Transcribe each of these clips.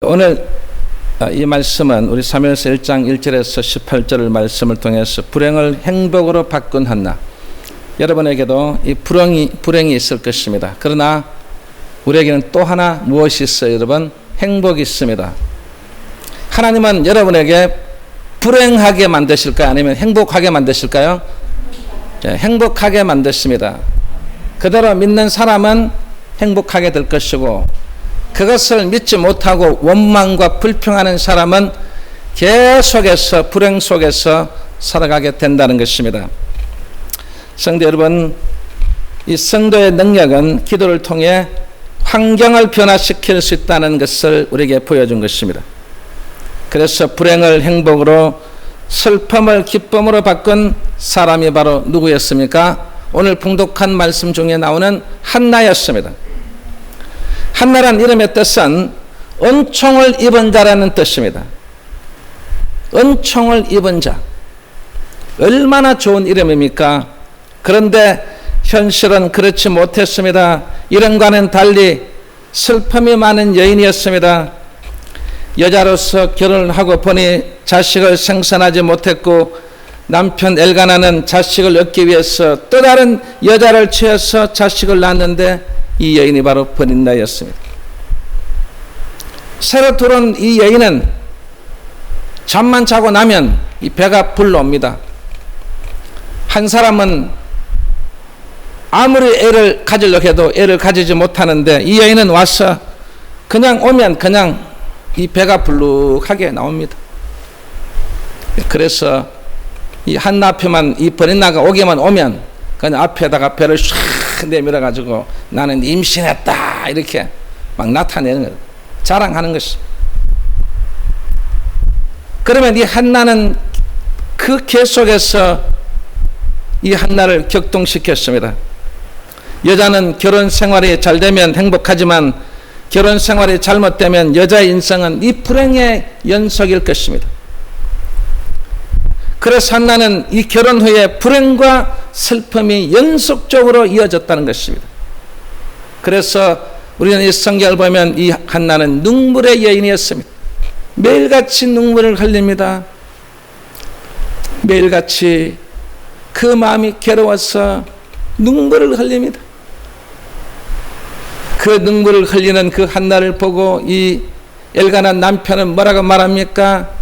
오늘 이 말씀은 우리 사무엘서 1장 1절에서 18절을 말씀을 통해서 불행을 행복으로 바꾼 한나. 여러분에게도 이 불행이 있을 것입니다. 그러나 우리에게는 또 하나 무엇이 있어요, 여러분? 행복이 있습니다. 하나님은 여러분에게 불행하게 만드실까요? 아니면 행복하게 만드실까요? 행복하게 만드십니다. 그대로 믿는 사람은 행복하게 될 것이고, 그것을 믿지 못하고 원망과 불평하는 사람은 계속해서 불행 속에서 살아가게 된다는 것입니다. 성도 여러분, 이 성도의 능력은 기도를 통해 환경을 변화시킬 수 있다는 것을 우리에게 보여준 것입니다. 그래서 불행을 행복으로, 슬픔을 기쁨으로 바꾼 사람이 바로 누구였습니까? 오늘 봉독한 말씀 중에 나오는 한나였습니다. 한나란 이름의 뜻은 은총을 입은 자라는 뜻입니다. 은총을 입은 자. 얼마나 좋은 이름입니까? 그런데 현실은 그렇지 못했습니다. 이름과는 달리 슬픔이 많은 여인이었습니다. 여자로서 결혼을 하고 보니 자식을 생산하지 못했고, 남편 엘가나는 자식을 얻기 위해서 또 다른 여자를 취해서 자식을 낳았는데, 이 여인이 바로 버린다였습니다. 새로 들어온 이 여인은 잠만 자고 나면 이 배가 불러옵니다. 한 사람은 아무리 애를 가지려고 해도 애를 가지지 못하는데, 이 여인은 와서 그냥 오면 그냥 이 배가 불룩하게 나옵니다. 그래서 이 한나 앞에만 이 버린나가 오기만 오면 그냥 앞에다가 배를 샥 내밀어 가지고 나는 임신했다 이렇게 막 나타내는 거예요. 자랑하는 것이. 그러면 이 한나는 그 계속해서 이 한나를 격동시켰습니다. 여자는 결혼 생활이 잘 되면 행복하지만 결혼 생활이 잘못되면 여자의 인생은 이 불행의 연속일 것입니다. 그래서 한나는 이 결혼 후에 불행과 슬픔이 연속적으로 이어졌다는 것입니다. 그래서 우리는 이 성경을 보면 이 한나는 눈물의 여인이었습니다. 매일같이 눈물을 흘립니다. 매일같이 그 마음이 괴로워서 눈물을 흘립니다. 그 눈물을 흘리는 그 한나를 보고 이 엘가나 남편은 뭐라고 말합니까?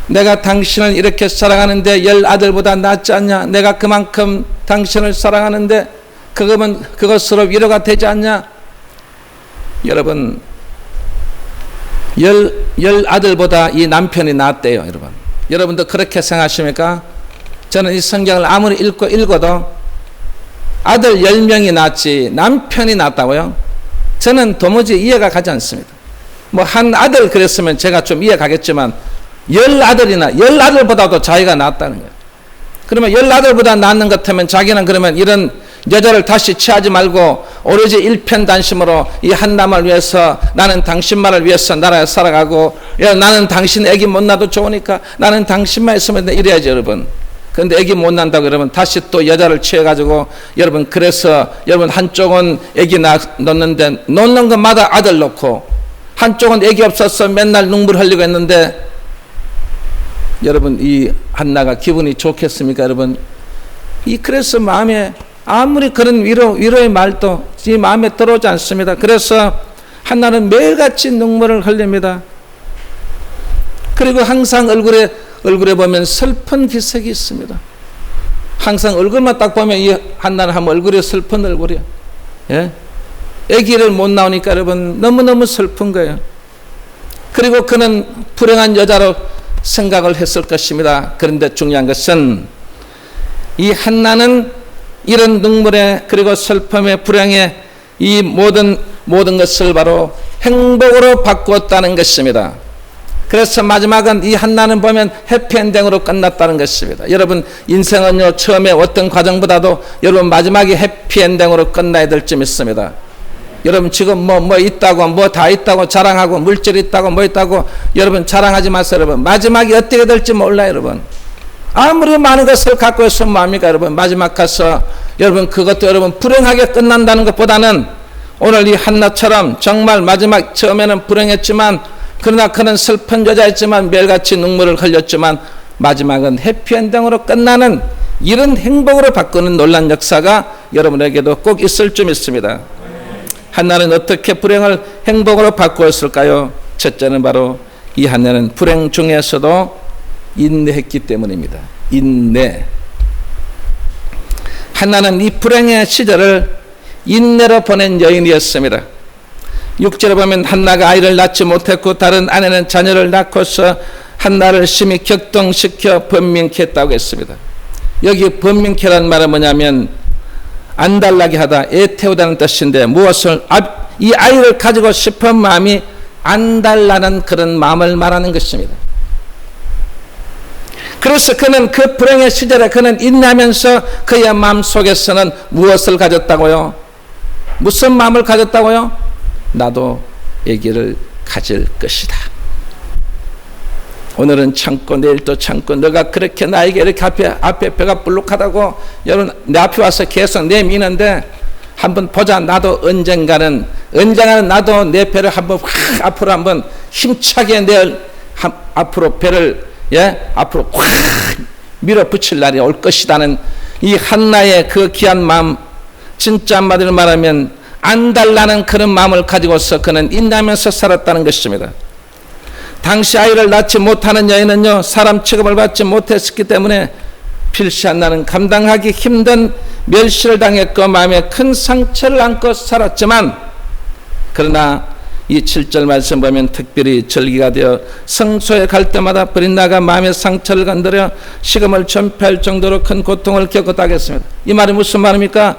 내가 당신을 이렇게 사랑하는데 10아들보다 낫지 않냐? 내가 그만큼 당신을 사랑하는데 그것으로 위로가 되지 않냐? 여러분, 10아들보다 이 남편이 낫대요, 여러분. 여러분도 그렇게 생각하십니까? 저는 이 성경을 아무리 읽어도 아들 10명이 낫지 남편이 낫다고요? 저는 도무지 이해가 가지 않습니다. 뭐 한 아들 그랬으면 제가 좀 이해가겠지만 10아들보다도 자기가 낫다는 거예요. 그러면 10아들보다 낫는 것 같으면 자기는 그러면 이런 여자를 다시 취하지 말고 오로지 일편단심으로 이 한나만 위해서, 나는 당신만을 위해서 나라에 살아가고, 나는 당신 애기 못 낳아도 좋으니까 나는 당신만 있으면 이래야지, 여러분. 그런데 애기 못 낳는다고 그러면 다시 또 여자를 취해가지고, 여러분, 그래서 여러분 한쪽은 애기 넣는데 놓는 것마다 아들 놓고, 한쪽은 애기 없어서 맨날 눈물 흘리고 했는데, 여러분, 이 한나가 기분이 좋겠습니까, 여러분? 그래서 마음에 아무리 그런 위로의 말도 이 마음에 들어오지 않습니다. 그래서 한나는 매일같이 눈물을 흘립니다. 그리고 항상 얼굴에 보면 슬픈 기색이 있습니다. 항상 얼굴만 딱 보면 이 한나는 한번 얼굴이 슬픈 얼굴이야. 예? 아기를 못 낳으니까 여러분 너무너무 슬픈 거예요. 그리고 그는 불행한 여자로 생각을 했을 것입니다. 그런데 중요한 것은 이 한나는 이런 눈물에, 그리고 슬픔에, 불행에 이 모든 것을 바로 행복으로 바꾸었다는 것입니다. 그래서 마지막은 이 한나는 보면 해피엔딩으로 끝났다는 것입니다. 여러분, 인생은요, 처음에 어떤 과정보다도 여러분 마지막이 해피엔딩으로 끝나야 될 줄 믿습니다. 여러분 지금 뭐 있다고, 뭐 다 있다고 자랑하고, 물질 있다고, 뭐 있다고 여러분 자랑하지 마세요. 여러분 마지막이 어떻게 될지 몰라요. 여러분 아무리 많은 것을 갖고 있으면 뭐합니까? 여러분 마지막 가서 여러분 그것도 여러분 불행하게 끝난다는 것보다는 오늘 이 한나처럼 정말 마지막 처음에는 불행했지만 그러나 그는 슬픈 여자였지만 매일같이 눈물을 흘렸지만 마지막은 해피엔딩으로 끝나는 이런 행복으로 바꾸는 놀란 역사가 여러분에게도 꼭 있을 줄 믿습니다. 한나는 어떻게 불행을 행복으로 바꾸었을까요? 첫째는 바로 이 한나는 불행 중에서도 인내했기 때문입니다. 인내. 한나는 이 불행의 시절을 인내로 보낸 여인이었습니다. 6절에 보면 한나가 아이를 낳지 못했고 다른 아내는 자녀를 낳고서 한나를 심히 격동시켜 번민케 했다고 했습니다. 여기 번민케라는 말은 뭐냐면 안달나게 하다, 애태우다는 뜻인데 무엇을 이 아이를 가지고 싶은 마음이 안달나는 그런 마음을 말하는 것입니다. 그래서 그는 그 불행의 시절에 그는 인내하면서 그의 마음 속에서는 무엇을 가졌다고요? 무슨 마음을 가졌다고요? 나도 아기를 가질 것이다. 오늘은 참고 내일 또 참고 너가 그렇게 나에게 이렇게 앞에 배가 불룩하다고 여러분 내 앞에 와서 계속 내미는데 한번 보자. 나도 언젠가는 나도 내 배를 한번 확 앞으로 한번 힘차게 앞으로 배를 앞으로 확 밀어붙일 날이 올 것이라는 이 한나의 그 귀한 마음, 진짜 한마디로 말하면 안달나는 그런 마음을 가지고서 그는 인내하면서 살았다는 것입니다. 당시 아이를 낳지 못하는 여인은요, 사람 취급을 받지 못했기 때문에 필시 한나는 감당하기 힘든 멸시를 당했고 마음에 큰 상처를 안고 살았지만, 그러나 이 7절 말씀 보면 특별히 절기가 되어 성소에 갈 때마다 브린나가 마음의 상처를 건드려 식음을 전폐할 정도로 큰 고통을 겪었다 하겠습니다. 이 말이 무슨 말입니까?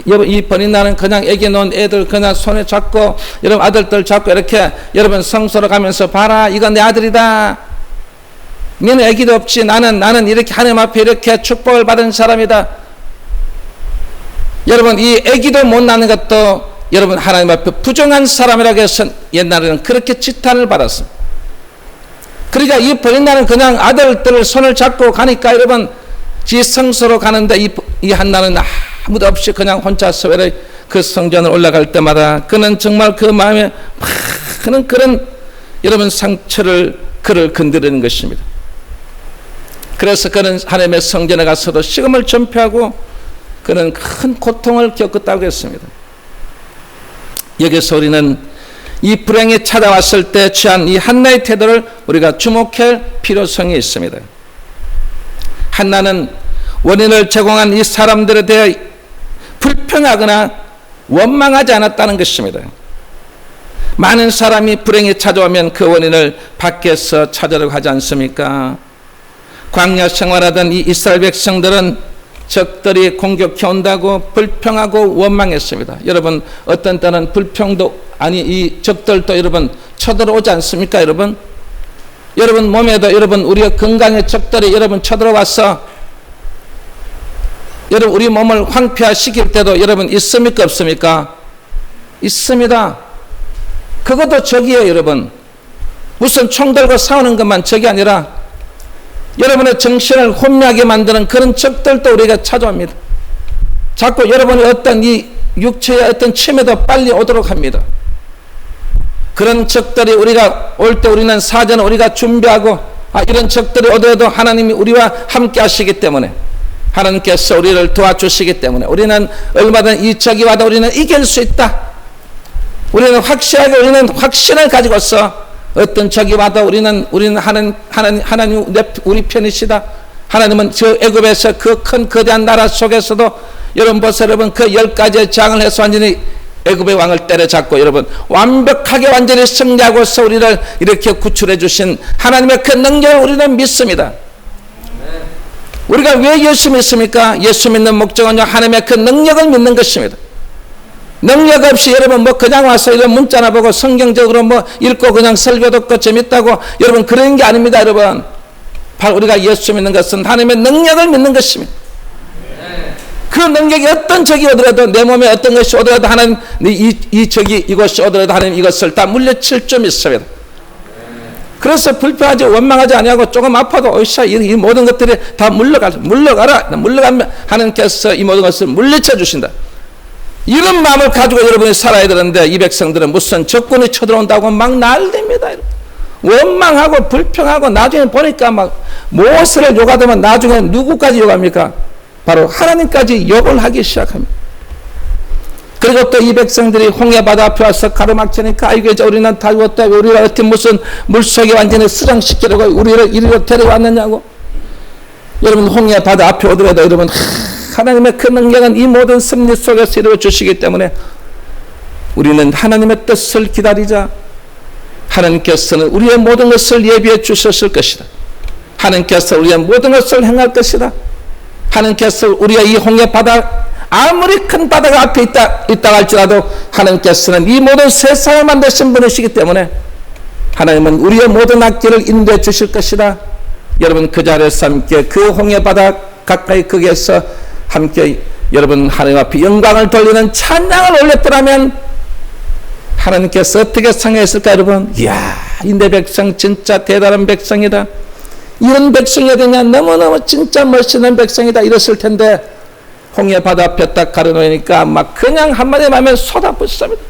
이 브린나는 그냥 애기 놓은 애들 그냥 손에 잡고 여러분 아들들 잡고 이렇게 여러분 성소로 가면서 봐라, 이건 내 아들이다, 너는 애기도 없지, 나는 이렇게 하나님 앞에 이렇게 축복을 받은 사람이다. 여러분 이 애기도 못 낳는 것도 여러분 하나님 앞에 부정한 사람이라고 해서 옛날에는 그렇게 지탄을 받았습니다. 그러니까 이 브린나는 그냥 아들들을 손을 잡고 가니까 여러분 이 성소로 가는데 이 한나는 아무도 없이 그냥 혼자서 그 성전을 올라갈 때마다 그는 정말 그 마음에 많은 그런 여러분 상처를 그를 건드리는 것입니다. 그래서 그는 하나님의 성전에 가서도 식음을 전폐하고 그는 큰 고통을 겪었다고 했습니다. 여기서 우리는 이 불행이 찾아왔을 때 취한 이 한나의 태도를 우리가 주목할 필요성이 있습니다. 한나는 원인을 제공한 이 사람들에 대해 불평하거나 원망하지 않았다는 것입니다. 많은 사람이 불행이 찾아오면 그 원인을 밖에서 찾으려고 하지 않습니까? 광야 생활하던 이 이스라엘 백성들은 적들이 공격해 온다고 불평하고 원망했습니다. 여러분 어떤 때는 불평도 아니 이 적들도 여러분 쳐들어오지 않습니까? 여러분 몸에도 여러분 우리가 건강의 적들이 여러분 쳐들어와서 여러분 우리 몸을 황폐화시킬 때도 여러분 있습니까? 없습니까? 있습니다. 그것도 적이에요. 여러분 무슨 총 들고 싸우는 것만 적이 아니라 여러분의 정신을 혼미하게 만드는 그런 적들도 우리가 찾아옵니다. 자꾸 여러분의 어떤 이 육체의 어떤 침해도 빨리 오도록 합니다. 그런 적들이 우리가 올 때 우리는 사전에 우리가 준비하고 이런 적들이 오더라도 하나님이 우리와 함께 하시기 때문에 하나님께서 우리를 도와주시기 때문에 우리는 얼마든 이 적이 와도 우리는 이길 수 있다. 우리는 확신을 가지고서 어떤 적이 와도 우리는 하나님 우리 편이시다. 하나님은 저 애굽에서 그 큰 거대한 나라 속에서도 여러분 보세요. 여러분 그 10가지의 장을 해서 완전히 애굽의 왕을 때려잡고 여러분 완벽하게 완전히 승리하고서 우리를 이렇게 구출해 주신 하나님의 그 능력을 우리는 믿습니다. 우리가 왜 예수 믿습니까? 예수 믿는 목적은 하나님의 그 능력을 믿는 것입니다. 능력 없이 여러분 그냥 와서 이런 문자나 보고 성경적으로 읽고 그냥 설교 듣고 재밌다고 여러분 그런 게 아닙니다. 여러분 바로 우리가 예수 믿는 것은 하나님의 능력을 믿는 것입니다. 그 능력이 어떤 적이 오더라도 내 몸에 어떤 것이 오더라도 하나님 이 적이 이것이 오더라도 하나님 이것을 다 물리칠 줄 믿습니다. 그래서 불평하지 원망하지 아니하고 조금 아파도 어이샤 이 모든 것들이 다 물러가라 하나님께서 이 모든 것을 물리쳐 주신다. 이런 마음을 가지고 여러분이 살아야 되는데 이 백성들은 무슨 적군이 쳐들어온다고 막 난립니다. 원망하고 불평하고 나중에 보니까 막 모세를 욕하더만 나중에 누구까지 욕합니까? 바로 하나님까지 욕을 하기 시작합니다. 그리고 또 이 백성들이 홍해바다 앞에 와서 가로막히니까 아이고 이제 우리는 다 죽었다. 우리가 어떻게 무슨 물속에 완전히 수장시키려고 우리를 이리로 데려왔느냐고. 여러분 홍해바다 앞에 오더라도 여러분 하나님의 그 능력은 이 모든 섭리 속에서 이루어 주시기 때문에 우리는 하나님의 뜻을 기다리자. 하나님께서는 우리의 모든 것을 예비해 주셨을 것이다. 하나님께서 우리의 모든 것을 행할 것이다. 하나님께서 우리가 이 홍해바다 아무리 큰 바다가 앞에 있다 할지라도 하나님께서는 이 모든 세상을 만드신 분이시기 때문에 하나님은 우리의 모든 악기를 인도해 주실 것이다. 여러분 그 자리에서 함께 그 홍해바다 가까이 거기에서 함께 여러분 하나님 앞에 영광을 돌리는 찬양을 올렸더라면 하나님께서 어떻게 상했을까 여러분? 이야 이 내 백성 진짜 대단한 백성이다. 이런 백성이 되냐 너무너무 진짜 멋있는 백성이다 이랬을 텐데 홍해바다 앞에 딱 가려놓으니까 막 그냥 한마디만 하면 쏟아붓습니다.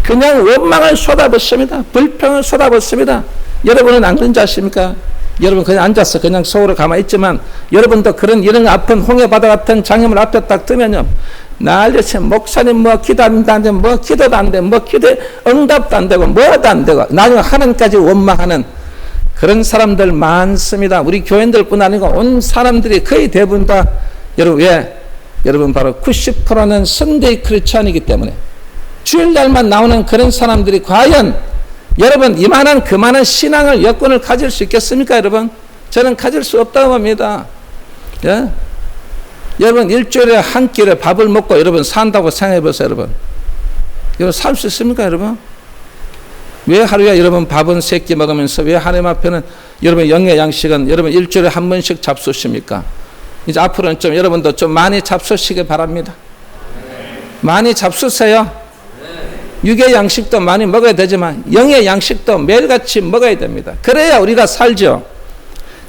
그냥 원망을 쏟아붓습니다. 불평을 쏟아붓습니다. 여러분은 안 그런 줄 아십니까? 여러분 그냥 앉아서 그냥 속으로 가만히 있지만 여러분도 그런 이런 아픈 홍해바다 같은 장애물 앞에 딱 뜨면요 난리쳐 목사님 뭐 기도도 안 되고 뭐 기도도 안 되고 뭐 기도 응답도 안 되고 뭐도 안 되고 나중에 하나님까지 원망하는 그런 사람들 많습니다. 우리 교인들뿐 아니고 온 사람들이 거의 대부분 다 여러분 왜? 여러분 바로 90%는 선데이 크리스찬이기 때문에 주일날만 나오는 그런 사람들이 과연 여러분 이만한 그만한 신앙을 여건을 가질 수 있겠습니까 여러분? 저는 가질 수 없다고 봅니다. 예? 여러분 일주일에 한 끼를 밥을 먹고 여러분 산다고 생각해 보세요 여러분. 여러분 살 수 있습니까 여러분? 왜 하루에 여러분 밥은 3끼 먹으면서 왜 하나님 앞에는 여러분 영의 양식은 여러분 일주일에 한 번씩 잡수십니까? 이제 앞으로는 좀 여러분도 좀 많이 잡수시기 바랍니다. 많이 잡수세요. 육의 양식도 많이 먹어야 되지만 영의 양식도 매일같이 먹어야 됩니다. 그래야 우리가 살죠.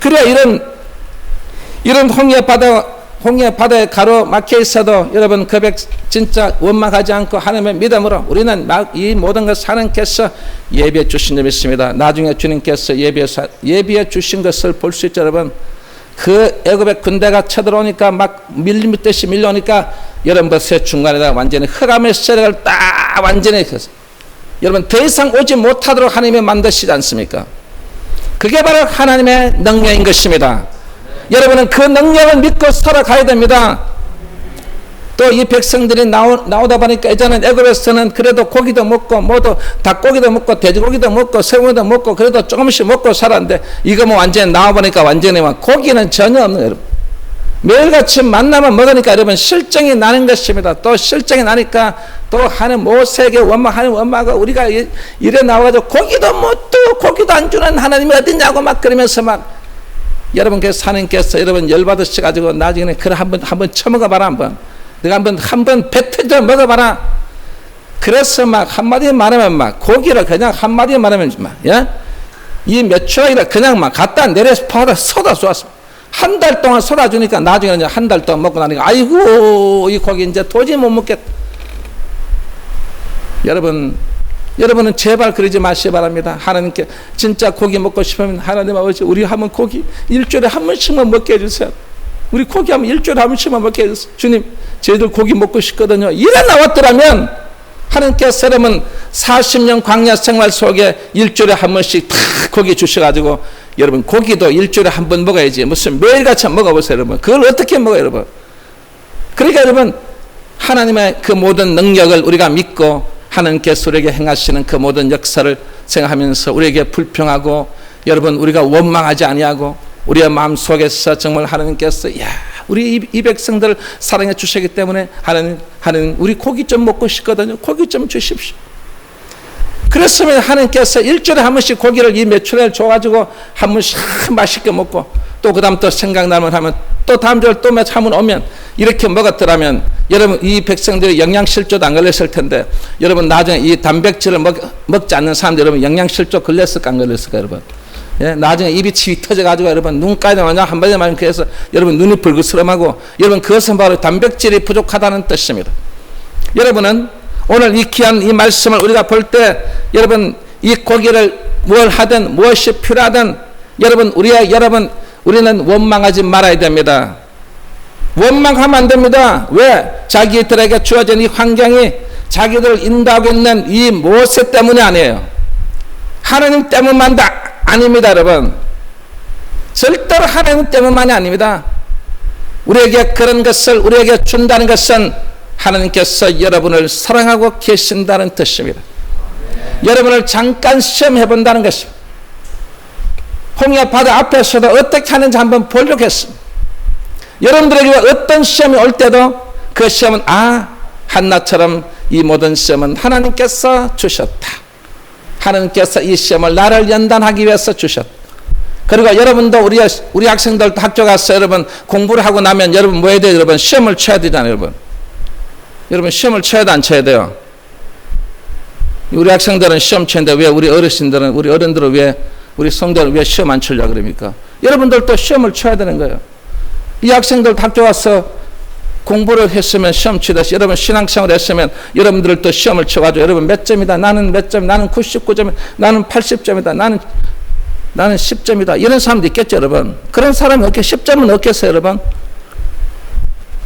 그래야 이런 홍해바다에 가로막혀 있어도 여러분 진짜 원망하지 않고 하나님의 믿음으로 우리는 이 모든 것을 하나님께서 예비해 주신 점 있습니다. 나중에 주님께서 예비해 주신 것을 볼 수 있죠 여러분. 그 애굽의 군대가 쳐들어오니까 막 밀리듯이 밀려오니까 여러분 벌써 중간에다 완전히 흑암의 세력을 딱 완전히 여러분 더 이상 오지 못하도록 하나님이 만드시지 않습니까? 그게 바로 하나님의 능력인 것입니다. 여러분은 그 능력을 믿고 살아가야 됩니다. 또 이 백성들이 나오다 보니까 이제는 애굽에서는 그래도 고기도 먹고 모두 닭고기도 먹고 돼지고기도 먹고 새우도 먹고 그래도 조금씩 먹고 살았는데 이거 뭐 완전히 나와보니까 완전히 막 고기는 전혀 없는 거예요. 여러분. 매일같이 만나면 먹으니까 여러분 실정이 나는 것입니다. 또 실정이 나니까 또 하는 모세에게 원망하는 원망하고 우리가 이래 나와가지고 고기도 못 두고 고기도 안 주는 하나님이 어디냐고 막 그러면서 막 여러분 그래서 하나님께서 여러분 열받으셔가지고 나중에 그래 한번 처먹어봐라 한번. 내가 한번 배 터져 먹어봐라. 그래서 막 한마디 말하면 막 고기를 그냥 한마디 말하면 막 예? 이 몇 초이라 그냥 막 갖다 내려서 파다 쏟아 쏘았습니다. 한 달 동안 쏟아주니까 나중에는 한 달 동안 먹고 나니까 아이고 이 고기 이제 도저히 못 먹겠다. 여러분은 제발 그러지 마시기 바랍니다. 하나님께 진짜 고기 먹고 싶으면 하나님 아버지 우리 한번 고기 일주일에 한 번씩만 먹게 해주세요. 우리 고기 하면 일주일에 한 번씩만 먹게 해주세요. 주님 저희들 고기 먹고 싶거든요. 이래 나왔더라면 하나님께서 여러분 40년 광야 생활 속에 일주일에 한 번씩 다 고기 주셔가지고 여러분 고기도 일주일에 한 번 먹어야지 무슨 매일같이 먹어보세요 여러분. 그걸 어떻게 먹어요 여러분. 그러니까 여러분 하나님의 그 모든 능력을 우리가 믿고 하나님께서 우리에게 행하시는 그 모든 역사를 생각하면서 우리에게 불평하고 여러분 우리가 원망하지 아니하고 우리의 마음속에서 정말 하나님께서 야 우리 이 백성들을 사랑해 주시기 때문에 하나님 우리 고기 좀 먹고 싶거든요. 고기 좀 주십시오. 그랬으면 하나님께서 일주일에 한 번씩 고기를 이 매출을 줘가지고 한 번씩 맛있게 먹고 또 그 다음 또 생각나면 하면 또 다음 주에 또 몇 번 오면 이렇게 먹었더라면 여러분 이 백성들이 영양실조도 안 걸렸을 텐데 여러분 나중에 이 단백질을 먹지 않는 사람들 여러분 영양실조 걸렸을까 안 걸렸을까 여러분. 예, 나중에 입이 치위 터져가지고 여러분 눈까지 나오냐 한마디 말하면 그래서 여러분 눈이 불그스름하고 여러분 그것은 바로 단백질이 부족하다는 뜻입니다. 여러분은 오늘 이 귀한 이 말씀을 우리가 볼 때 여러분 이 고기를 뭘 하든 무엇이 필요하든 여러분 우리는 원망하지 말아야 됩니다. 원망하면 안 됩니다. 왜? 자기들에게 주어진 이 환경이 자기들을 인도하고 있는 이 모세 때문이 아니에요. 하나님 때문만도 아닙니다, 여러분. 절대로 하나님 때문만이 아닙니다. 우리에게 그런 것을 우리에게 준다는 것은 하나님께서 여러분을 사랑하고 계신다는 뜻입니다. 여러분을 잠깐 시험해 본다는 것입니다. 홍해 바다 앞에서도 어떻게 하는지 한번 보려고 했습니다. 여러분들에게 어떤 시험이 올 때도 그 시험은 한나처럼 이 모든 시험은 하나님께서 주셨다. 하나님께서 이 시험을 나를 연단하기 위해서 주셨다. 그리고 여러분도 우리 학생들도 학교 가서 여러분 공부를 하고 나면 여러분 뭐 해야 돼요? 여러분 시험을 쳐야 되잖아요. 여러분 시험을 쳐야 돼, 안 쳐야 돼요? 우리 학생들은 시험 치는데 왜 우리 어른들은 왜 우리 성도들은 왜 시험 안 치려고 그럽니까? 여러분들도 시험을 쳐야 되는 거예요. 이 학생들 학교 와서 공부를 했으면 시험 치듯이 여러분 신앙생활 했으면 여러분들도 시험을 쳐가지고 여러분 몇 점이다, 나는 몇 점, 나는 99점, 나는 80점이다, 나는 10점이다, 이런 사람도 있겠죠, 여러분. 그런 사람이 10점은 없겠어요, 여러분.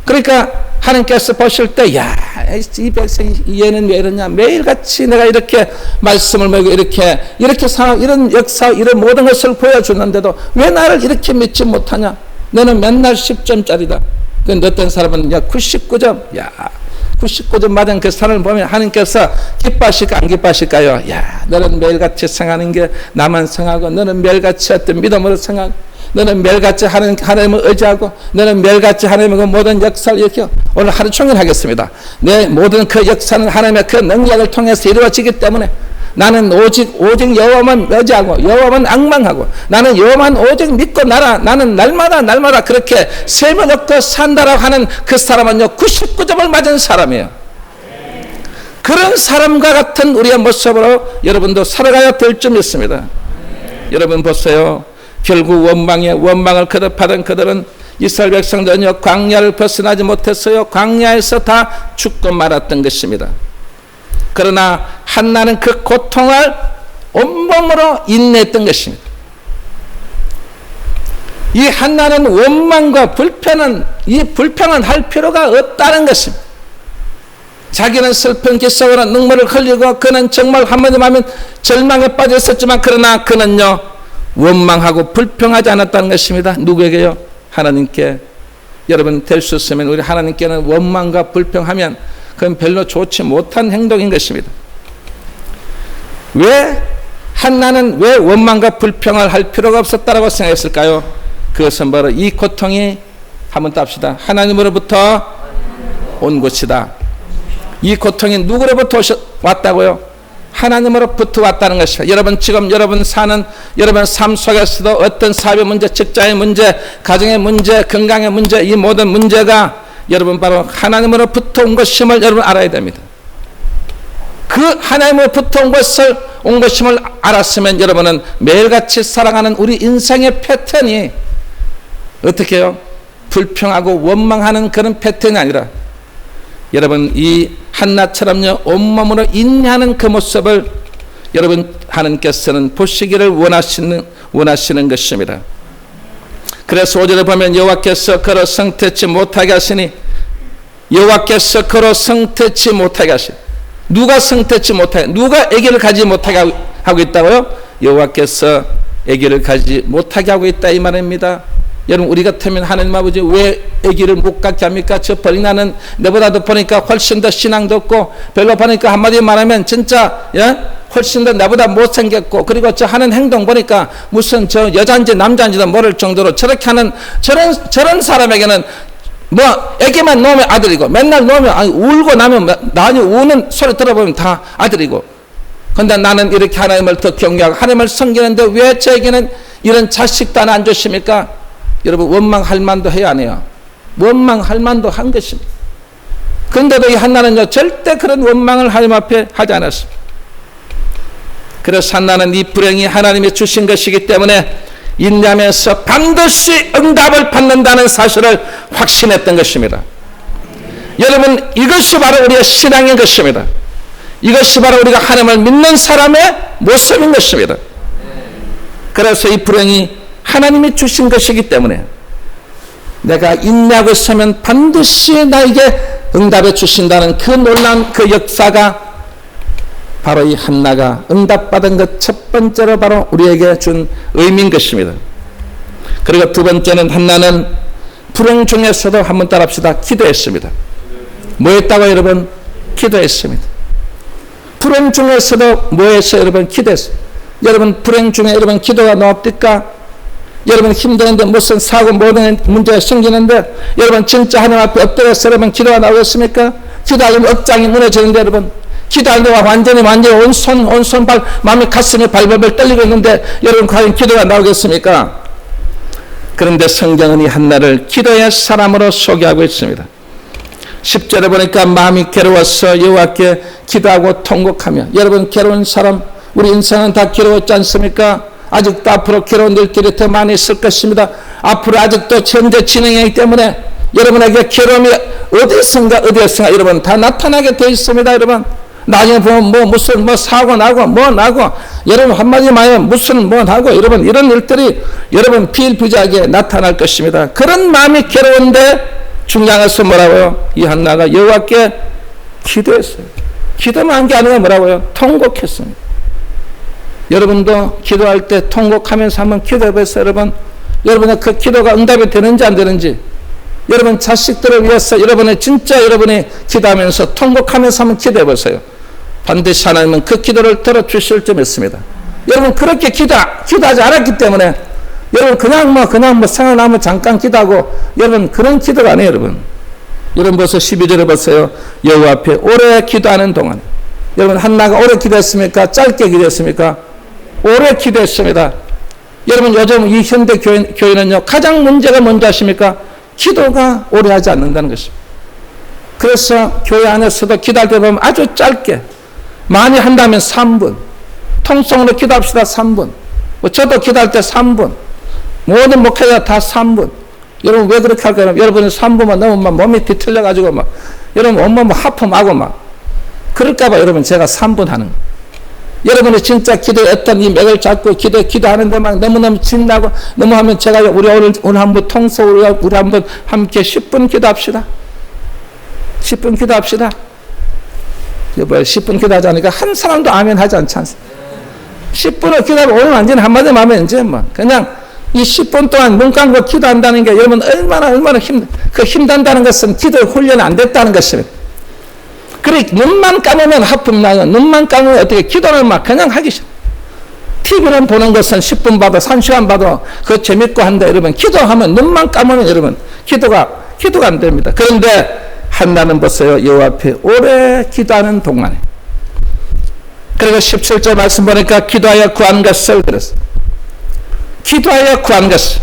그러니까 하나님께서 보실 때, 이 백성이 얘는 왜 이러냐? 매일같이 내가 이렇게 말씀을 메고 이렇게 상황, 이런 역사, 이런 모든 것을 보여주는데도 왜 나를 이렇게 믿지 못하냐? 너는 맨날 10점짜리다. 근데 어떤 사람은 99점, 99점 맞은 그 사람을 보면 하나님께서 기뻐하실까 안 기뻐하실까요? 너는 매일같이 생하는 게 나만 생하고, 너는 매일같이 어떤 믿음으로 생하고, 너는 매일같이 하나님을 의지하고, 너는 매일같이 하나님의 모든 역사를 이렇게 오늘 하루 종일 하겠습니다. 내 모든 그 역사는 하나님의 그 능력을 통해서 이루어지기 때문에 나는 오직 여호와만 의지하고 여호와만 앙망하고 나는 여호와만 오직 믿고 나는 날마다 그렇게 셈을 얻고 산다라고 하는 그 사람은요 99점을 맞은 사람이에요. 그런 사람과 같은 우리의 모습으로 여러분도 살아가야 될 줄 믿습니다. 여러분 보세요. 결국 원망을 거듭하던 그들은 이스라엘 백성들은요 광야를 벗어나지 못했어요. 광야에서 다 죽고 말았던 것입니다. 그러나 한나는 그 고통을 온몸으로 인내했던 것입니다. 이 한나는 원망과 불평은 할 필요가 없다는 것입니다. 자기는 슬픈 귓속으로 눈물을 흘리고 그는 정말 한마디로 하면 절망에 빠져 있었지만 그러나 그는요 원망하고 불평하지 않았다는 것입니다. 누구에게요? 하나님께. 여러분 될 수 있으면 우리 하나님께는 원망과 불평하면 그건 별로 좋지 못한 행동인 것입니다. 왜 한나는 왜 원망과 불평을 할 필요가 없었다라고 생각했을까요? 그것은 바로 이 고통이 한번 답시다. 하나님으로부터 온 것이다. 이 고통이 누구로부터 왔다고요? 하나님으로부터 왔다는 것입니다. 여러분 지금 여러분 사는 여러분 삶 속에서도 어떤 사업의 문제, 직장의 문제, 가정의 문제, 건강의 문제, 이 모든 문제가 여러분 바로 하나님으로부터 온 것임을 여러분 알아야 됩니다. 그 하나님으로부터 온 것임을 알았으면 여러분은 매일같이 살아가는 우리 인생의 패턴이 어떻게 해요? 불평하고 원망하는 그런 패턴이 아니라 여러분 이 한나처럼요 온몸으로 인내하는 그 모습을 여러분 하나님께서는 보시기를 원하시는 것입니다. 그래서 5절에 보면 여호와께서 그로 성태치 못하게 하시니 여호와께서 그로 성태치 못하게 하시니 누가 성태치 못하게 누가 아기를 가지 못하게 하고 있다고요? 여호와께서 아기를 가지 못하게 하고 있다 이 말입니다. 여러분 우리 같으면 하나님 아버지 왜 아기를 못 갖게 합니까? 저 버리나는 내보다도 보니까 훨씬 더 신앙도 없고 별로 보니까 한마디 말하면 진짜 훨씬 더 나보다 못생겼고 그리고 저 하는 행동 보니까 무슨 저 여자인지 남자인지도 모를 정도로 저렇게 하는 저런 사람에게는 뭐 애기만 놓으면 아들이고 맨날 놓으면 울고 나면 나니 우는 소리 들어보면 다 아들이고 그런데 나는 이렇게 하나님을 더 경외하고 하나님을 섬기는데 왜 저에게는 이런 자식도 하나 안 주십니까? 여러분 원망할 만도 해야 안 해요? 원망할 만도 한 것입니다. 그런데도 이 한나는요 절대 그런 원망을 하나님 앞에 하지 않았습니다. 그래서 한나는 이 불행이 하나님이 주신 것이기 때문에 인내하면서 반드시 응답을 받는다는 사실을 확신했던 것입니다. 여러분, 이것이 바로 우리의 신앙인 것입니다. 이것이 바로 우리가 하나님을 믿는 사람의 모습인 것입니다. 그래서 이 불행이 하나님이 주신 것이기 때문에 내가 인내하고 있으면 반드시 나에게 응답해 주신다는 그 놀라운 그 역사가 바로 이 한나가 응답받은 것 첫 번째로 바로 우리에게 준 의미인 것입니다. 그리고 두 번째는 한나는 불행 중에서도 한번 따라합시다. 기도했습니다. 뭐 했다고 여러분? 기도했습니다. 불행 중에서도 뭐 했어요 여러분? 기도했어요. 여러분 불행 중에 여러분 기도가 나옵니까? 여러분 힘드는데 무슨 사고 모든 문제가 생기는데 여러분 진짜 하나님 앞에 엎드려서 여러분 기도가 나오겠습니까? 기도하면 억장이 무너지는데 여러분 기도하는데 완전히 온손 발 마음이 가슴이 발발발 떨리고 있는데 여러분 과연 기도가 나오겠습니까? 그런데 성경은 이 한나를 기도의 사람으로 소개하고 있습니다. 10절에 보니까 마음이 괴로워서 여호와께 기도하고 통곡하며, 여러분 괴로운 사람, 우리 인생은 다 괴로웠지 않습니까? 아직도 앞으로 괴로운 일들이 더 많이 있을 것입니다. 앞으로 아직도 현재 진행이기 때문에 여러분에게 괴로움이 어디선가 여러분 다 나타나게 되어 있습니다. 여러분 나중에 보면 무슨 사고 나고 여러분 한마디 말하면 무슨 나고 여러분 이런 일들이 여러분 비일비재하게 나타날 것입니다. 그런 마음이 괴로운데 중요한 것은 뭐라고요? 이 한나가 여호와께 기도했어요. 기도만 한 게 아니라 뭐라고요? 통곡했습니다. 여러분도 기도할 때 통곡하면서 한번 기도해보세요. 여러분의 그 기도가 응답이 되는지 안 되는지, 여러분 자식들을 위해서 여러분의 진짜 여러분이 기도하면서 통곡하면서 한번 기도해보세요. 반드시 하나님은 그 기도를 들어주실 줄 믿습니다. 여러분 그렇게 기도하지 않았기 때문에 여러분 그냥 생각나면 잠깐 기도하고 여러분 그런 기도가 아니에요. 여러분 벌써 12절에 보세요. 여호와 앞에 오래 기도하는 동안, 여러분 한나가 오래 기도했습니까? 짧게 기도했습니까? 오래 기도했습니다. 여러분 요즘 이 현대 교회는요 가장 문제가 뭔지 아십니까? 기도가 오래 하지 않는다는 것입니다. 그래서 교회 안에서도 기도할 때 보면 아주 짧게, 많이 한다면 3분, 통성으로 기도합시다 3분, 저도 기도할 때 3분, 모든 목회자 다 3분. 여러분 왜 그렇게 할까요? 여러분이 3분만 넘으면 몸이 뒤틀려가지고 여러분 온몸 하품하고 그럴까봐 여러분 제가 3분 하는 거예요. 여러분이 진짜 기도했던 이 맥을 잡고 기도하는데 너무너무 신나고 너무 하면 제가 우리 오늘 한번 통성으로 우리 한번 함께 10분 기도합시다. 10분 기도합시다. 여보 10분 기도하자니까 한 사람도 아멘 하지 않지 않습니까? 10분을 기도하면 오늘 완전히 한마디 하면 이제 그냥 이 10분 동안 눈 감고 기도한다는 게 여러분 얼마나 힘든다는 것은 기도의 훈련이 안 됐다는 것입니다. 그래 눈만 감으면 하품 나요. 눈만 감으면 어떻게 기도를 그냥 하기 싫어. TV를 보는 것은 10분 봐도 1시간 봐도 그거 재밌고 한데 여러분 기도하면 눈만 감으면 여러분 기도가 안 됩니다. 그런데 한나는 보세요. 여호와 앞에 오래 기도하는 동안에, 그리고 17절 말씀 보니까 기도하여 구한 것을 그랬어요. 기도하여 구한 것을,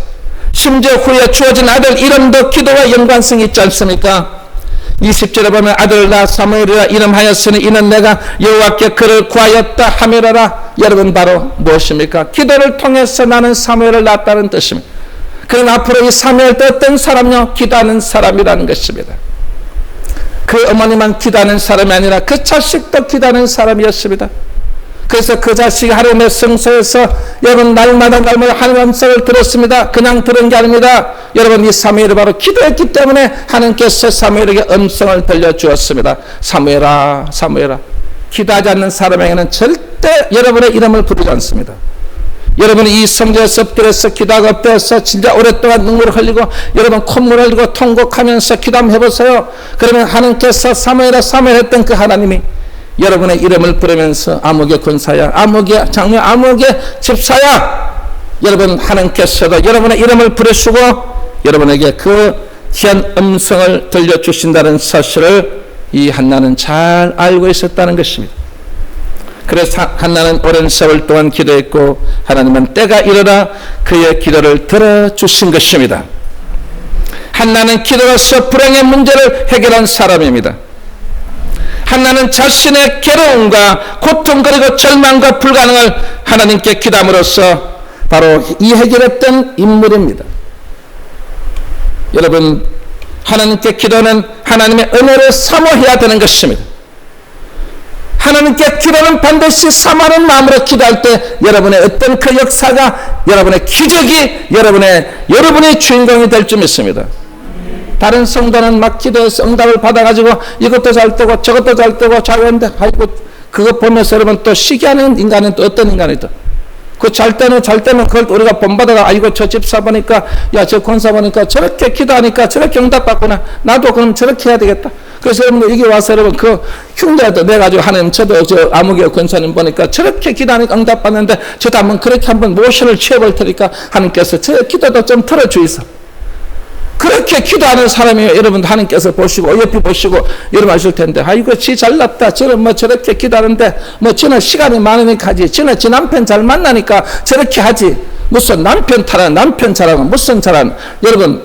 심지어 후에 주어진 아들 이름도 기도와 연관성이 있지 않습니까? 20절에 보면 아들 낳아 사무엘이라 이름하였으니 이는 내가 여호와께 그를 구하였다 하미라라. 여러분 바로 무엇입니까? 기도를 통해서 나는 사무엘을 낳았다는 뜻입니다. 그럼 앞으로 이 사무엘도 어떤 사람요? 기도하는 사람이라는 것입니다. 그 어머니만 기도하는 사람이 아니라 그 자식도 기도하는 사람이었습니다. 그래서 그 자식이 하나님의 성소에서 여러분 날마다 하나님의 음성을 들었습니다. 그냥 들은 게 아닙니다. 여러분 이 사무엘이 바로 기도했기 때문에 하나님께서 사무엘에게 음성을 들려주었습니다. 사무엘아 사무엘아. 기도하지 않는 사람에게는 절대 여러분의 이름을 부르지 않습니다. 여러분이 이 성전에서 엎드려서 기도하고 엎드려서 진짜 오랫동안 눈물을 흘리고 여러분 콧물을 흘리고 통곡하면서 기도 한번 해보세요. 그러면 하나님께서 사무엘아 사무엘 했던 그 하나님이 여러분의 이름을 부르면서 아무개 군사야, 아무개 장녀, 아무개 집사야, 여러분 하나님께서도 여러분의 이름을 부르시고 여러분에게 그 귀한 음성을 들려주신다는 사실을 이 한나는 잘 알고 있었다는 것입니다. 그래서 한나는 오랜 세월 동안 기도했고 하나님은 때가 이르러 그의 기도를 들어주신 것입니다. 한나는 기도로서 불행의 문제를 해결한 사람입니다. 한나는 자신의 괴로움과 고통 그리고 절망과 불가능을 하나님께 기도함으로써 바로 이 해결했던 인물입니다. 여러분 하나님께 기도는 하나님의 은혜를 사모해야 되는 것입니다. 하나님께 기도는 반드시 사모하는 마음으로 기도할 때 여러분의 어떤 그 역사가, 여러분의 기적이 여러분의 주인공이 될 줄 믿습니다. 다른 성도는 막 기도해서 응답을 받아가지고 이것도 잘 되고 저것도 잘 되고 잘하는데, 아이고 그거 보면서 여러분 또 시기하는 인간은 또 어떤 인간이다. 그 잘 때는 그걸 우리가 본받아가, 아이고 저 집사 보니까, 야 저 권사 보니까 저렇게 기도하니까 저렇게 응답받구나, 나도 그럼 저렇게 해야 되겠다. 그래서 여러분 여기 와서 여러분 그 흉내도 내가지고, 하나님 저도 저 아무개 권사님 보니까 저렇게 기도하니까 응답받는데 저도 한번 그렇게 한번 모션을 취해볼 테니까 하나님께서 저 기도도 좀 틀어주이소. 그렇게 기도하는 사람이 여러분 하나님께서 보시고 어여삐 보시고 여러분 하실 텐데, 아이고 지 잘났다, 저는 뭐 저렇게 기도하는데 뭐 지는 시간이 많으니까 하지, 지는 지 남편 잘 만나니까 저렇게 하지, 무슨 남편 타라, 남편 잘하고 무슨 잘하는. 여러분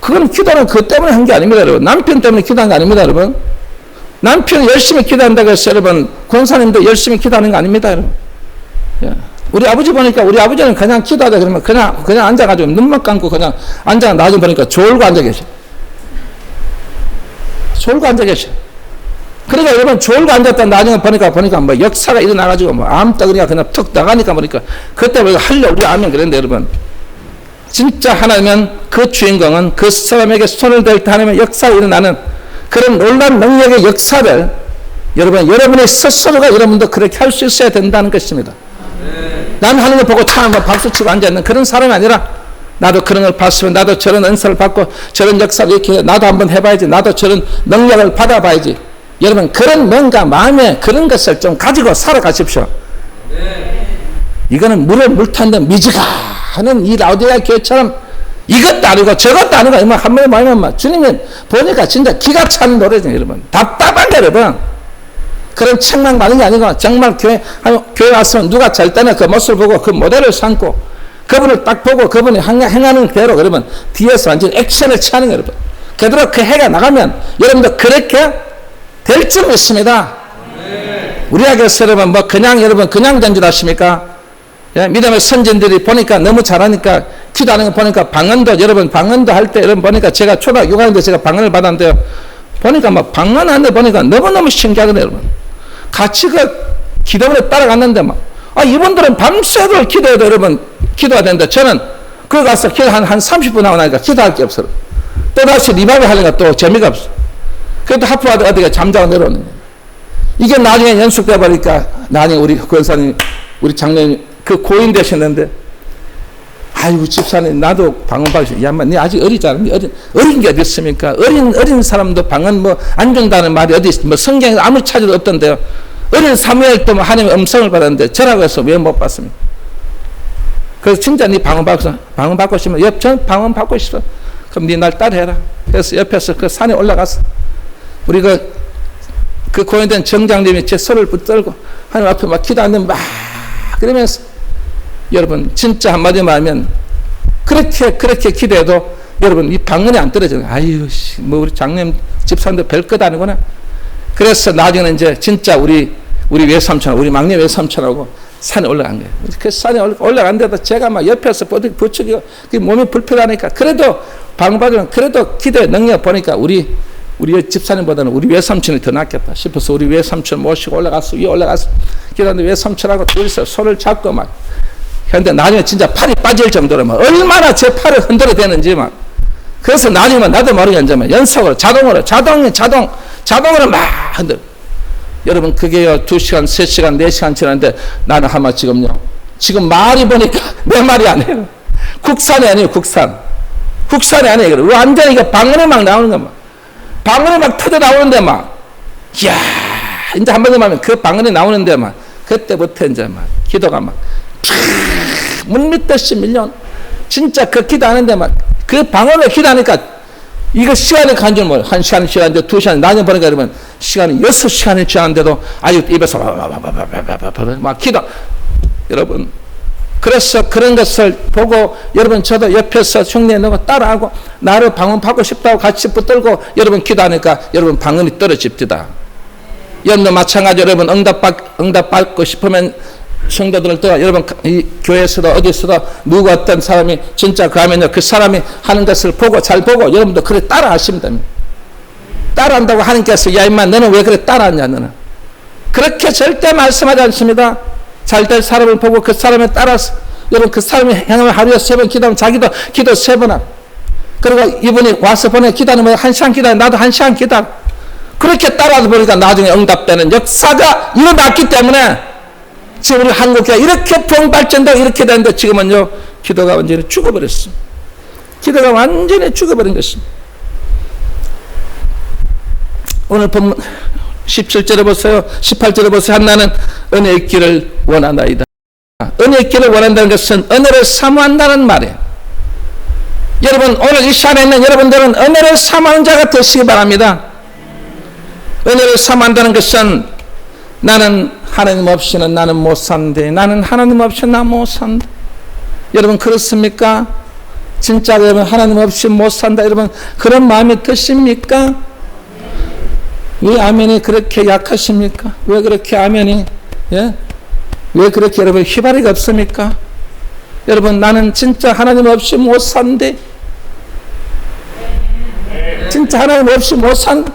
그건 기도는 그것 때문에 한 게 아닙니다. 여러분 남편 때문에 기도한 게 아닙니다. 여러분 남편이 열심히 기도한다고 해서 여러분 권사님도 열심히 기도하는 거 아닙니다. 여러분 우리 아버지 보니까, 우리 아버지는 그냥 기도하다 그러면 그냥 앉아가지고 눈만 감고 그냥 앉아, 나중에 보니까 졸고 앉아 계셔. 졸고 앉아 계셔. 그러니까 여러분 졸고 앉았다 나중에 보니까 뭐 역사가 일어나가지고 뭐 암덩어리가 그냥 툭 나가니까 보니까 그때 우리가 할려 우리 아멘 그랬는데, 여러분 진짜 하나님은 그 주인공은 그 사람에게 손을 댈 때 하나님의 역사가 일어나는 그런 놀라운 능력의 역사를 여러분의 스스로가 여러분도 그렇게 할 수 있어야 된다는 것입니다. 나는 하나님을 보고 참 박수치고 앉아있는 그런 사람이 아니라, 나도 그런 걸 봤으면 나도 저런 은사를 받고 저런 역사를 이렇게 나도 한번 해봐야지, 나도 저런 능력을 받아봐야지. 여러분 그런 뭔가 마음에 그런 것을 좀 가지고 살아가십시오. 이거는 물에 물 탄데 미지근한 이 라오디게아 교회처럼 이것도 아니고 저것도 아니고 한 번에 말하면 주님이 보니까 진짜 기가 차는 노래죠. 여러분 답답한데, 여러분 그런 책만 많은 게 아니고 정말 교회 왔으면 누가 잘 때는 그 모습을 보고 그 모델을 삼고 그분을 딱 보고 그분이 행하는 대로 여러분 뒤에서 완전 액션을 취하는 거예요. 여러분 그대로 그 해가 나가면 여러분도 그렇게 될 줄 믿습니다. 우리에게서 여러분 뭐 그냥 여러분 그냥 전진하십니까? 예, 믿음의 선진들이 보니까 너무 잘하니까 기도하는 거 보니까 방언도 여러분 방언도 할 때 여러분 보니까 제가 초등학교 6학년 때 제가 방언을 받았는데요. 보니까 막 방언하는데 보니까 너무너무 신기하거든요. 여러분 같이 그 기도를 따라갔는데 막, 이분들은 밤새도록 기도해도 여러분 기도가 되는데 저는 거기 가서 기도 한 30분 하고 나니까 기도할 게 없어요. 또다시 리바이벌 하려니까 또 재미가 없어. 그래도 하프 어디가 잠자고 내려오는 거예요. 이게 나중에 연습돼 버리니까 나중에 우리 권사님 우리 장로님 그 고인 되셨는데, 아이고 집사님 나도 방언 받으시, 야 니 아직 어리잖아. 어린 게 어디 있습니까? 어린 사람도 방언 뭐 안 준다는 말이 어디 있, 뭐 성경에 아무리 찾아도 없던데요. 어린 사무엘도 뭐 하나님의 음성을 받았는데 저라고 해서 왜 못 받습니까? 그래서 진짜 니 방언 받고 싶으면 전 방언 받고 싶어. 그럼 니 날 따라해라. 그래서 옆에서 그 산에 올라가서 우리 그 고인된 정장님이 제 손을 붙들고 하나님 앞에 막 기도하는데 막 그러면서 여러분 진짜 한마디 말하면 그렇게 기도해도 여러분 이 방언이 안 떨어져요. 아유 뭐 우리 장님 집사님도 별것 아니구나. 그래서 나중에는 이제 진짜 우리 외삼촌, 우리 막내 외삼촌하고 산에 올라간 거예요. 그 산에 올라간데도 제가 막 옆에서 부추기고 몸이 불편하니까 그래도 방언 받으면 그래도 기도의 능력 보니까 우리 집사님보다는 우리 외삼촌이 더 낫겠다 싶어서 우리 외삼촌 모시고 위에 올라가서 기도하는데 외삼촌하고 둘이서 손을 잡고 막 근데 나중에 진짜 팔이 빠질 정도로 막 얼마나 제 팔을 흔들어 대는지 막. 그래서 나중에 나도 모르게 앉으면 연속으로 자동으로 막 흔들어. 여러분 그게요 2시간 3시간 4시간 지났는데 나는 아마 지금 말이 보니까 내 말이 아니에요. 국산이 아니에요. 국산이 아니에요. 완전히 이거 방언이 막 나오는 거 막. 방언이 막 터져 나오는데 막 이야 이제 한마디 말하면 그 방언이 나오는데 막 그때부터 이제 막 기도가 막 물밀듯이 밀려. 진짜 그 기도하는데 막 그 방언을 기도하니까 이거 시간이 간 줄 몰라. 1시간이 지났는데 2시간 나중에 보니까 여러분 시간이 6시간이 지났는데도 아주 입에서 막 기도. 여러분 그래서 그런 것을 보고 여러분 저도 옆에서 흉내 내고 따라하고 나를 방언 받고 싶다고 같이 붙들고 여러분 기도하니까 여러분 방언이 떨어집니다. 여러분도 마찬가지로 여러분 응답 받고 싶으면 성도들을 또 여러분 이 교회에서도 어디서도 누구 어떤 사람이 진짜 그 하면요 그 사람이 하는 것을 보고 잘 보고 여러분도 그래 따라 하시면 됩니다. 따라한다고 하나님께서 야 임마 너는 왜 그래 따라하냐 너는 그렇게 절대 말씀하지 않습니다. 잘 될 사람을 보고 그 사람에 따라서 여러분 그 사람이 행하면 하루에 3번 기도하면 자기도 기도 3번 하고 그리고 이분이 와서 보내 기도하면 1시간 기도해 나도 1시간 기도하고 그렇게 따라하다 보니까 나중에 응답되는 역사가 일어났기 때문에 지금 우리 한국교회 이렇게 부흥발전되고 이렇게 되는데 지금은요 기도가 완전히 죽어버렸어. 기도가 완전히 죽어버린 것입니다. 오늘 본문 17절에 보세요. 18절에 보세요. 한나는 은혜의 길을 원하나이다. 은혜의 길을 원한다는 것은 은혜를 사모한다는 말이에요. 여러분 오늘 이 시간에 있는 여러분들은 은혜를 사모하는 자가 되시기 바랍니다. 은혜를 사모한다는 것은 나는 하나님 없이는 나는 못 산대. 나는 하나님 없이 나 못 산다. 여러분 그렇습니까? 진짜 여러분 하나님 없이 못 산다. 여러분 그런 마음이 드십니까? 왜 아멘이 그렇게 약하십니까? 왜 그렇게 아멘이 왜 그렇게 여러분 휘발이가 없습니까? 여러분 나는 진짜 하나님 없이 못 산대. 진짜 하나님 없이 못 산다.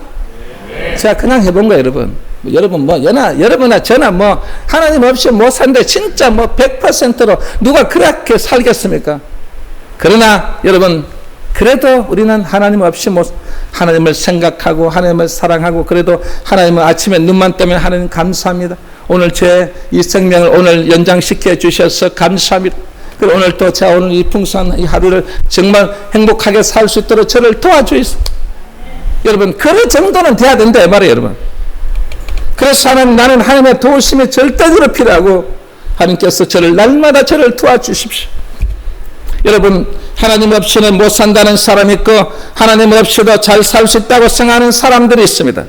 제가 그냥 해본 거예요 여러분. 여러분 여러분이나 저나 하나님 없이 못 산대. 진짜 100%로 누가 그렇게 살겠습니까? 그러나 여러분 그래도 우리는 하나님 없이 하나님을 생각하고 하나님을 사랑하고 그래도 하나님은 아침에 눈만 뜨면 하나님 감사합니다. 오늘 제 이 생명을 오늘 연장시켜 주셔서 감사합니다. 그리고 오늘 또 제가 오늘 이 풍성한 이 하루를 정말 행복하게 살 수 있도록 저를 도와주세요. 여러분 그 정도는 돼야 된다 이 말이에요 여러분. 그래서 나는 하나님의 도우심이 절대적으로 필요하고 하나님께서 저를 날마다 저를 도와주십시오. 여러분 하나님 없이는 못 산다는 사람이 있고 하나님 없이도 잘 살 수 있다고 생각하는 사람들이 있습니다.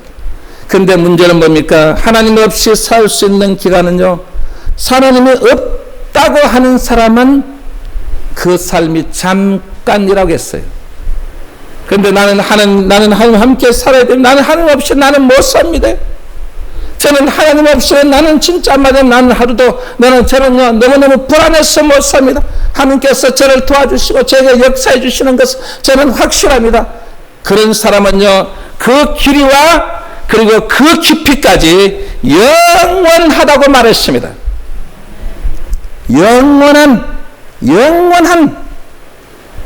근데 문제는 뭡니까? 하나님 없이 살 수 있는 기간은요 하나님이 없다고 하는 사람은 그 삶이 잠깐이라고 했어요. 근데 나는 하나님 함께 살아야 돼요. 나는 하나님 없이 나는 못 삽니다. 저는 하나님 없이는 나는 진짜 말하면 나는 하루도 저는요 너무너무 불안해서 못 삽니다. 하나님께서 저를 도와주시고 제게 역사해 주시는 것은 저는 확실합니다. 그런 사람은요 그 길이와 그리고 그 깊이까지 영원하다고 말했습니다. 영원한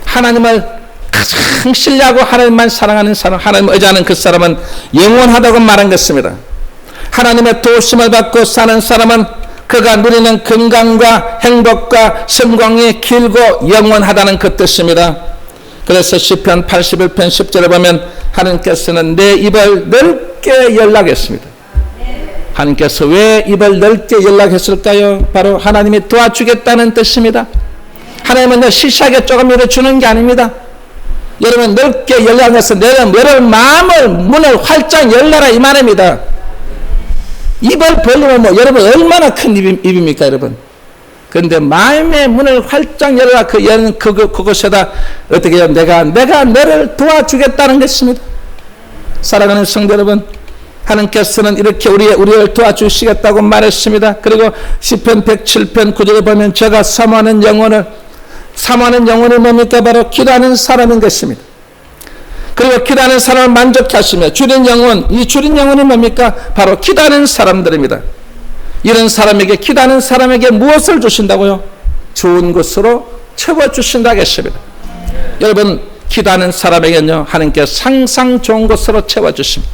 하나님을 가장 신뢰하고 하나님만 사랑하는 사람, 하나님을 의지하는 그 사람은 영원하다고 말한 것입니다. 하나님의 도우심을 받고 사는 사람은 그가 누리는 건강과 행복과 성공이 길고 영원하다는 그 뜻입니다. 그래서 시편 81편 10절에 보면 하나님께서는 내 입을 넓게 열라했습니다. 하나님께서 왜 입을 넓게 열라했을까요? 바로 하나님이 도와주겠다는 뜻입니다. 하나님은 시시하게 조금 열어주는 게 아닙니다. 여러분 넓게 열라는 것은 여러분 마음을 문을 활짝 열라라 이 말입니다. 입을 벌리면 여러분 얼마나 큰 입입니까 여러분? 그런데 마음의 문을 활짝 열어라 그것에다 어떻게 해요? 내가 너를 도와주겠다는 것입니다. 사랑하는 성도 여러분, 하나님께서는 이렇게 우리를 도와주시겠다고 말했습니다. 그리고 시편 107편 9절에 보면 제가 사모하는 영혼이 뭡니까? 바로 기도하는 사람인 것입니다. 그리고 기도하는 사람을 만족해 하시며 이 줄인 영혼이 뭡니까? 바로 기도하는 사람들입니다. 이런 사람에게 기도하는 사람에게 무엇을 주신다고요? 좋은 것으로 채워주신다고 했습니다. 여러분 기도하는 사람에게는요 하나님께서 항상 좋은 것으로 채워주십니다.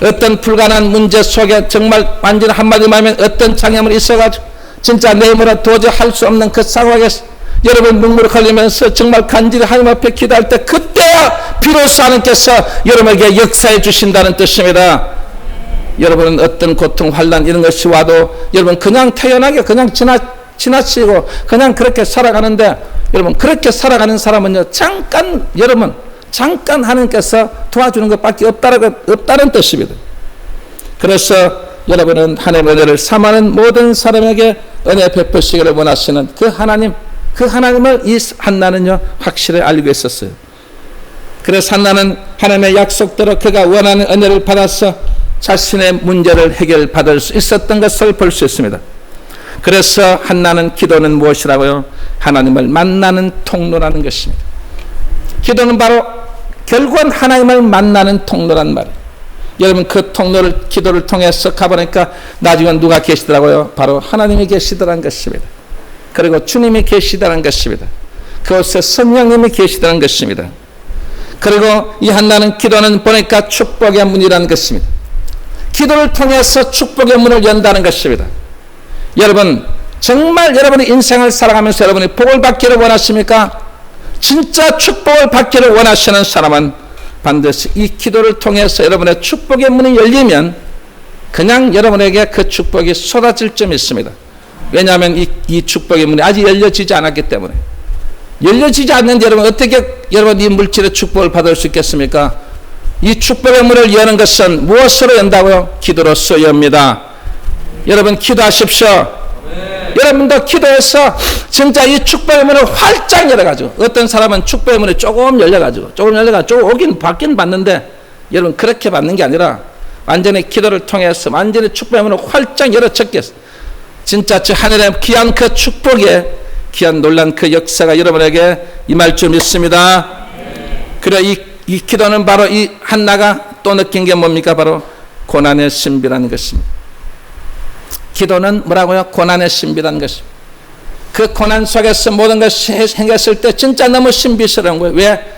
어떤 불가능한 문제 속에 정말 완전히 한마디 말하면 어떤 장애물이 있어가지고 진짜 내 힘으로 도저히 할 수 없는 그 상황에서 여러분 눈물을 흘리면서 정말 간절히 하나님 앞에 기도할 때 그때야 비로소 하나님께서 여러분에게 역사해 주신다는 뜻입니다. 여러분은 어떤 고통, 환난 이런 것이 와도 여러분 그냥 태연하게 그냥 지나치고 그냥 그렇게 살아가는데 여러분 그렇게 살아가는 사람은요 잠깐 하나님께서 도와주는 것밖에 없다는 뜻입니다. 그래서 여러분은 하나님의 은혜를 사모하는 모든 사람에게 은혜 베푸시기를 원하시는 그 하나님을 이 한나는요 확실히 알고 있었어요. 그래서 한나는 하나님의 약속대로 그가 원하는 은혜를 받아서 자신의 문제를 해결받을 수 있었던 것을 볼 수 있습니다. 그래서 한나는 기도는 무엇이라고요? 하나님을 만나는 통로라는 것입니다. 기도는 바로 결국은 하나님을 만나는 통로란 말이에요. 여러분 그 통로를 기도를 통해서 가보니까 나중에 누가 계시더라고요? 바로 하나님이 계시더라는 것입니다. 그리고 주님이 계시더라는 것입니다. 그곳에 성령님이 계시더라는 것입니다. 그리고 이 한나는 기도는 보니까 축복의 문이라는 것입니다. 기도를 통해서 축복의 문을 연다는 것입니다. 여러분 정말 여러분의 인생을 살아가면서 여러분이 복을 받기를 원하십니까? 진짜 축복을 받기를 원하시는 사람은 반드시 이 기도를 통해서 여러분의 축복의 문이 열리면 그냥 여러분에게 그 축복이 쏟아질 점이 있습니다. 왜냐하면 이 축복의 문이 아직 열려지지 않았기 때문에. 열려지지 않는데 여러분 어떻게 여러분 이 물질의 축복을 받을 수 있겠습니까? 이 축복의 문을 여는 것은 무엇으로 연다고요? 기도로서 엽니다. 여러분 기도하십시오. 여러분도 기도해서 진짜 이 축복의 문을 활짝 열어가지고, 어떤 사람은 축복의 문이 조금 열려가지고 조금 오긴 받긴 받는데, 여러분 그렇게 받는 게 아니라 완전히 기도를 통해서 완전히 축복의 문을 활짝 열어쳤겠어. 진짜 저 하늘의 귀한 그 축복에 귀한 놀란 그 역사가 여러분에게 임할 줄 믿습니다. 그래 이 기도는 바로 이 한나가 또 느낀 게 뭡니까? 바로 고난의 신비라는 것입니다. 기도는 뭐라고요? 고난의 신비라는 것입니다. 그 고난 속에서 모든 것이 생겼을 때 진짜 너무 신비스러운 거예요. 왜?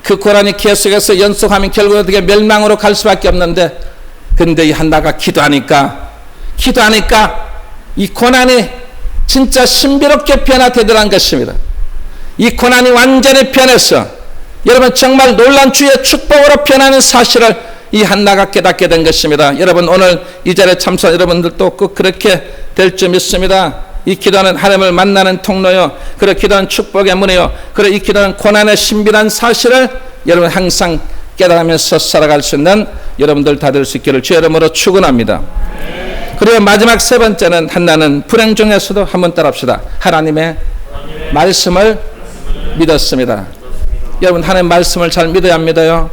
그 고난이 계속해서 연속하면 결국 어떻게 멸망으로 갈 수밖에 없는데, 근데 이 한나가 기도하니까 이 고난이 진짜 신비롭게 변화되더라는 것입니다. 이 고난이 완전히 변해서 여러분 정말 놀란 주의 축복으로 변하는 사실을 이 한나가 깨닫게 된 것입니다. 여러분 오늘 이 자리에 참석한 여러분들도 꼭 그렇게 될 줄 믿습니다. 이 기도는 하나님을 만나는 통로요. 그리고 기도는 축복의 문이요. 그리고 이 기도는 고난의 신비란 사실을 여러분 항상 깨달으면서 살아갈 수 있는 여러분들 다 될 수 있기를 주의 이름으로 축원합니다. 그리고 마지막 세 번째는 한나는 불행 중에서도 한번 따라합시다. 하나님의 말씀을 믿었습니다. 여러분 하나님의 말씀을 잘 믿어야 합니다요.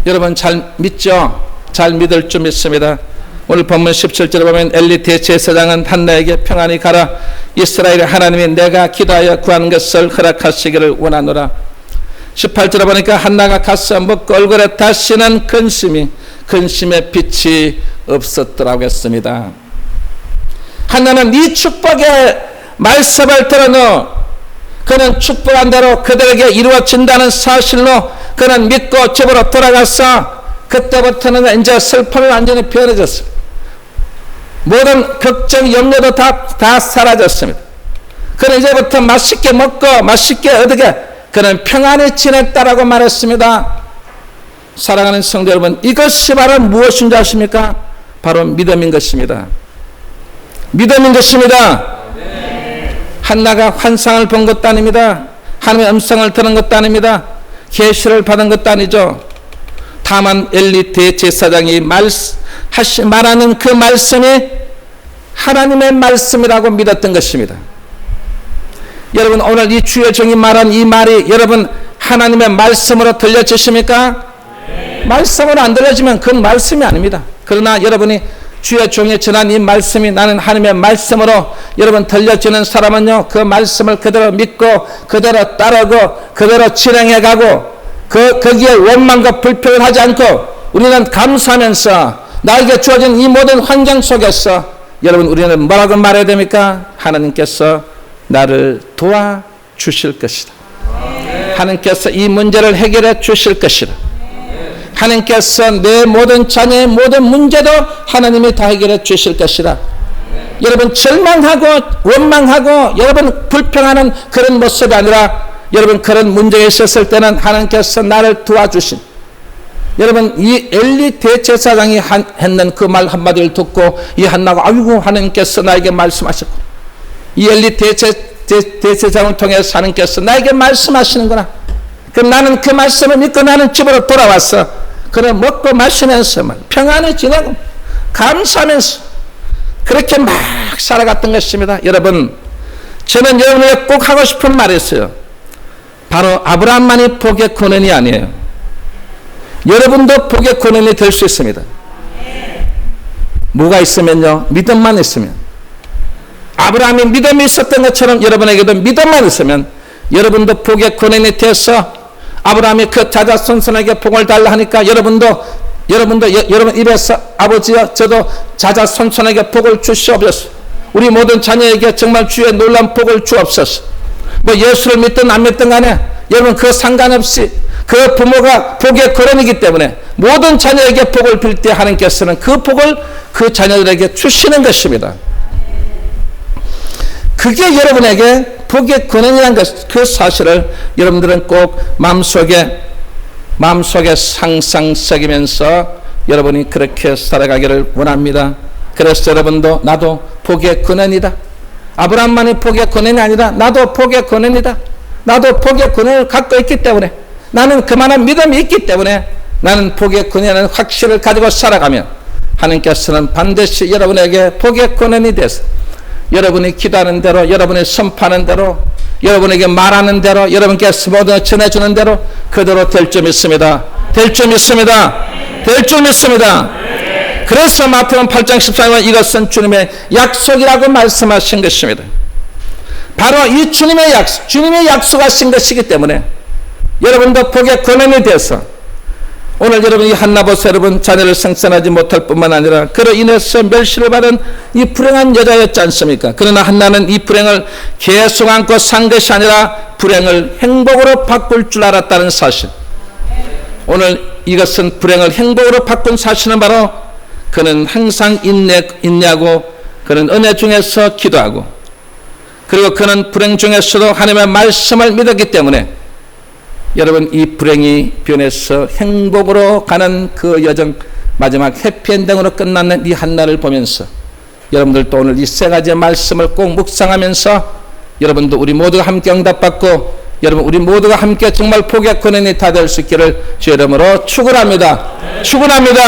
여러분 잘 믿죠? 잘 믿을 줄 믿습니다. 오늘 본문 17절에 보면 엘리 대제사장은 한나에게 평안히 가라. 이스라엘의 하나님이 내가 기도하여 구하는 것을 허락하시기를 원하노라. 18절에 보니까 한나가 가서 먹고 얼굴에 다시는 근심의 빛이 없었더라고 했습니다. 한나는 이 축복의 말씀을 들어놓 그는 축복한 대로 그들에게 이루어진다는 사실로 그는 믿고 집으로 돌아가서 그때부터는 이제 슬픔이 완전히 변해졌습니다. 모든 걱정, 염려도 다 사라졌습니다. 그는 이제부터 맛있게 먹고 맛있게 어떻게 그는 평안히 지냈다라고 말했습니다. 사랑하는 성도 여러분, 이것이 바로 무엇인 줄 아십니까? 바로 믿음인 것입니다. 믿음인 것입니다. 한나가 환상을 본 것도 아닙니다. 하나님의 음성을 들은 것도 아닙니다. 계시를 받은 것도 아니죠. 다만 엘리 대제사장이 말하는 그 말씀이 하나님의 말씀이라고 믿었던 것입니다. 여러분 오늘 이 주의 종이 말한 이 말이 여러분 하나님의 말씀으로 들려지십니까? 말씀으로 안 들려지면 그건 말씀이 아닙니다. 그러나 여러분이 주의 종이 전한 이 말씀이 나는 하나님의 말씀으로 여러분 들려지는 사람은요, 그 말씀을 그대로 믿고 그대로 따르고 그대로 진행해가고 거기에 원망과 불평을 하지 않고 우리는 감사하면서 나에게 주어진 이 모든 환경 속에서 여러분 우리는 뭐라고 말해야 됩니까? 하나님께서 나를 도와주실 것이다. 하나님께서 이 문제를 해결해 주실 것이다. 하나님께서 내 모든 자녀의 모든 문제도 하나님이 다 해결해 주실 것이다. 여러분 절망하고 원망하고 여러분 불평하는 그런 모습이 아니라 여러분 그런 문제가 있었을 때는 하나님께서 나를 도와주신, 여러분 이 엘리 대제사장이 했는 그 말 한마디를 듣고 이 한나가 아이고 하나님께서 나에게 말씀하셨고, 이 엘리 대제사장을 통해서 하나님께서 나에게 말씀하시는구나. 그럼 나는 그 말씀을 믿고 나는 집으로 돌아왔어. 그래 먹고 마시면서 평안히 지내고 감사하면서 그렇게 막 살아갔던 것입니다. 여러분 저는 여러분에게 꼭 하고 싶은 말이 있어요. 바로 아브라함만이 복의 근원이 아니에요. 여러분도 복의 근원이 될 수 있습니다. 뭐가 있으면요? 믿음만 있으면. 아브라함이 믿음이 있었던 것처럼 여러분에게도 믿음만 있으면 여러분도 복의 권한이 돼서 아브라함이 그 자자손손에게 복을 달라 하니까 여러분도 여러분 입에서 아버지여 저도 자자손손에게 복을 주시옵소서. 우리 모든 자녀에게 정말 주의 놀라운 복을 주옵소서. 뭐 예수를 믿든 안 믿든 간에 여러분 그 상관없이 그 부모가 복의 권한이기 때문에 모든 자녀에게 복을 빌 때 하나님께서는 그 복을 그 자녀들에게 주시는 것입니다. 그게 여러분에게 복의 권한이라는 것, 그 사실을 여러분들은 꼭 마음속에 상상새기면서 여러분이 그렇게 살아가기를 원합니다. 그래서 여러분도 나도 복의 권한이다. 아브라함만이 복의 권한이 아니라 나도 복의 권한이다. 나도 복의 권한을 갖고 있기 때문에 나는 그만한 믿음이 있기 때문에 나는 복의 권한이라는 확신을 가지고 살아가면 하나님께서는 반드시 여러분에게 복의 권한이 돼서 여러분이 기도하는 대로, 여러분이 선포하는 대로, 여러분에게 말하는 대로, 여러분께서 모든 전해주는 대로 그대로 될 줄 믿습니다. 될 줄 믿습니다. 될 줄 믿습니다. 그래서 마태복음 8장 14절에 이것은 주님의 약속이라고 말씀하신 것입니다. 바로 이 주님의 약속하신 것이기 때문에 여러분도 복의 권한이 돼서 오늘 여러분이 한나보서 여러분 자녀를 생산하지 못할 뿐만 아니라 그로 인해서 멸시를 받은 이 불행한 여자였지 않습니까? 그러나 한나는 이 불행을 계속 안고 산 것이 아니라 불행을 행복으로 바꿀 줄 알았다는 사실. 오늘 이것은 불행을 행복으로 바꾼 사실은 바로 그는 항상 인내하고 그는 은혜 중에서 기도하고 그리고 그는 불행 중에서도 하나님의 말씀을 믿었기 때문에 여러분 이 불행이 변해서 행복으로 가는 그 여정 마지막 해피엔딩으로 끝나는 이 한나를 보면서 여러분들도 오늘 이 세 가지의 말씀을 꼭 묵상하면서 여러분도 우리 모두가 함께 응답받고 여러분 우리 모두가 함께 정말 복의 권한이 다 될 수 있기를 주의 이름으로 축원합니다. 축원합니다.